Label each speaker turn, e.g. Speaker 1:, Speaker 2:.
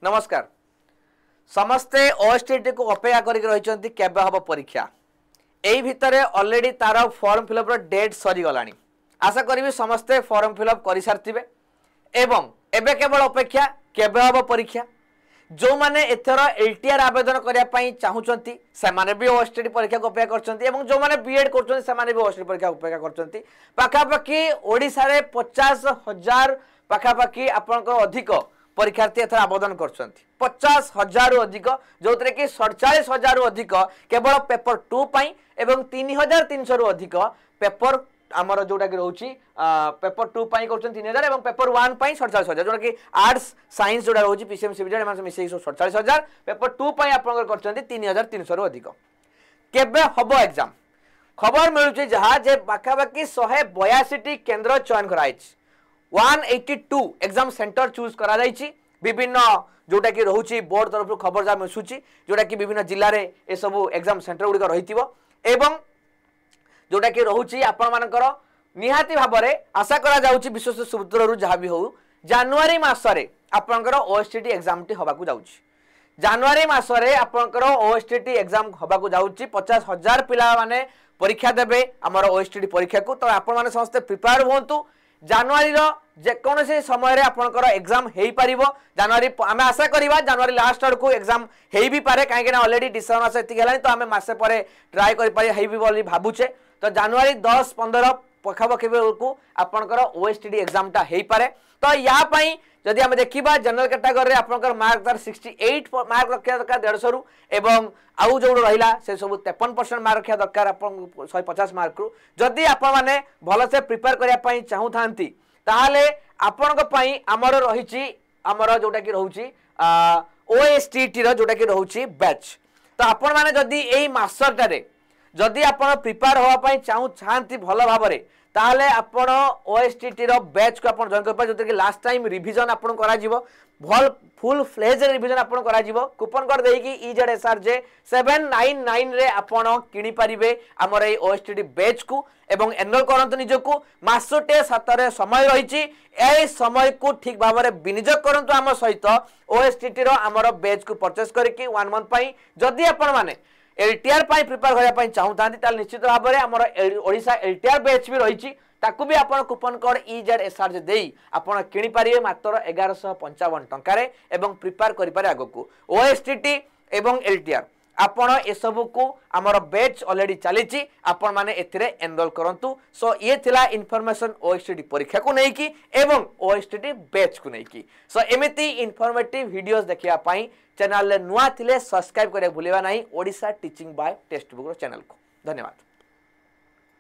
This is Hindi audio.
Speaker 1: नमस्कार समस्ते ओएसटीटी को अपेक्षा करिक रहिचंती केबे हबो परीक्षा एई भितरे ऑलरेडी तार फॉर्म फिलअप रो डेट सरी गलानी आशा करिवि समस्ते फॉर्म फिलअप करि सारथिबे एवं एबे केवल अपेक्षा केबे हबो परीक्षा जो माने एथर एलटीआर आवेदन करिया पई चाहुचंती से माने भी ओएसटीटी परीक्षा को अपेक्षा करचंती एवं जो माने बीएड करचंती से माने भी ओएसटीटी परीक्षा को अपेक्षा करचंती पाखापाखि ओडिसा रे 50,000 पाखापाखि आपनकर अधिक परीक्षार्थी एथर आवेदन करचंती 50,000 रु अधिक जोतरे कि 47,000 रु अधिक केवल पेपर 2 पई एवं 3,300 रु अधिक पेपर आमर जोटा कि रोची पेपर 2 पई करचन 3,000 एवं पेपर 1 पई 47,000 जोटा कि आर्ट्स साइंस जोटा रोची पीसीएम सिविजन एमन मिसई 47,000 पेपर 2 पई आपन करचन 3,300 रु अधिक केबे हबो एग्जाम खबर मिलुची जहा जे बाकाबाकी 182 केंद्र चयन कराइछ 182 एग्जाम सेंटर चूज करा जाइछि विभिन्न जोटा कि रोची बोर्ड तरफ खबर जा मिसुची जोटा कि विभिन्न जिल्ला रे ए सब एग्जाम सेंटर गुडी रहितिबो एवं जोटा कि रोची आपण मानकर निहाती भाबरे आशा करा जाउची विश्व सूत्ररु जहा भी हो जनवरी मासरे आपनकर ओएसटीटी एग्जाम टी हबाकू जाउची जनवरी मासरे आपनकर ओएसटीटी एग्जाम हबाकू जाउची 50,000 पिला माने परीक्षा देबे हमर ओएसटीटी परीक्षा को तो आपण माने समस्त प्रिपेयर होंतु जनवरी रो जे कोनसे समय रे आपनकर एग्जाम हेई परिबो जनवरी आमे आशा करिबा जनवरी लास्ट आड़ को एग्जाम हेई भी पारे काहे कि ना ऑलरेडी डिसेंबर मास एति गेलानी तो आमे मासे परे ट्राई करि पारि हेई भी बोली भाबुचे तो जनवरी 10-15 पखापखि को आपनकर ओएसटीडी एग्जाम टा हेई पारे तो या पई जदि हम देखिबा जनरल कैटेगरी रे आपनकर मार्क तार 68 मार्क रखिया दरकार 150 रु एवं आउ जो रहिला से सब 53% मार्क रखिया दरकार आपन 150 मार्क रु जदि आपन माने भलो से प्रिपेयर करिया पई चाहू थांती ताहाले आपनक पई हमर रहिची हमर जोटा कि रहउची ओएसटीटी रो जोटा कि रहउची बैच तो आपन माने जदि एई मासटारे जदि आपण प्रिपेयर होवा पई चाहू छांती भलो भाबरे ताहले आपण ओएसटीटी रो बैच को आपण जॉइन कर पा जते कि लास्ट टाइम रिवीजन आपण करा जिवो भल फुल फ्लेज रिवीजन आपण करा जिवो कूपन कोड देई कि EZSRJ 799 रे आपण किनी परिबे हमर ए ओएसटीटी बैच को एवं एनरोल करंत निजको मासटे सातरे समय रहिची ए समय को ठीक भाबरे विनियोग करंत हम सहित ओएसटीटी रो हमर बैच को परचेस करके 1 मंथ पई जदि आपण माने एलटीआर पाई प्रिपेयर करिया पाई चाहू तांती ताल निश्चित भाबरे हमर ओडिसा एलटीआर बैच भी रहिची ताकू भी आपण कूपन कोड EZSRJ देई आपण किनी पारिबे मात्र 1155 टंका रे एवं प्रिपेयर करि पारे आगो ओएसटीटी एवं एलटीआर आपण ए सब को हमर बैच ऑलरेडी चलीची आपण माने एथिरे एनरोल करंतु सो ये थिला इन्फॉर्मेशन ओएसटीटी परीक्षा को नै की एवं ओएसटीटी बैच को नै की सो एमिति इन्फॉर्मेटिव वीडियोस देखिया पाई चैनल ले नुआ थिले सब्सक्राइब करे भूलिबा नाही Odisha teaching by textbook रो चैनल को धन्यवाद।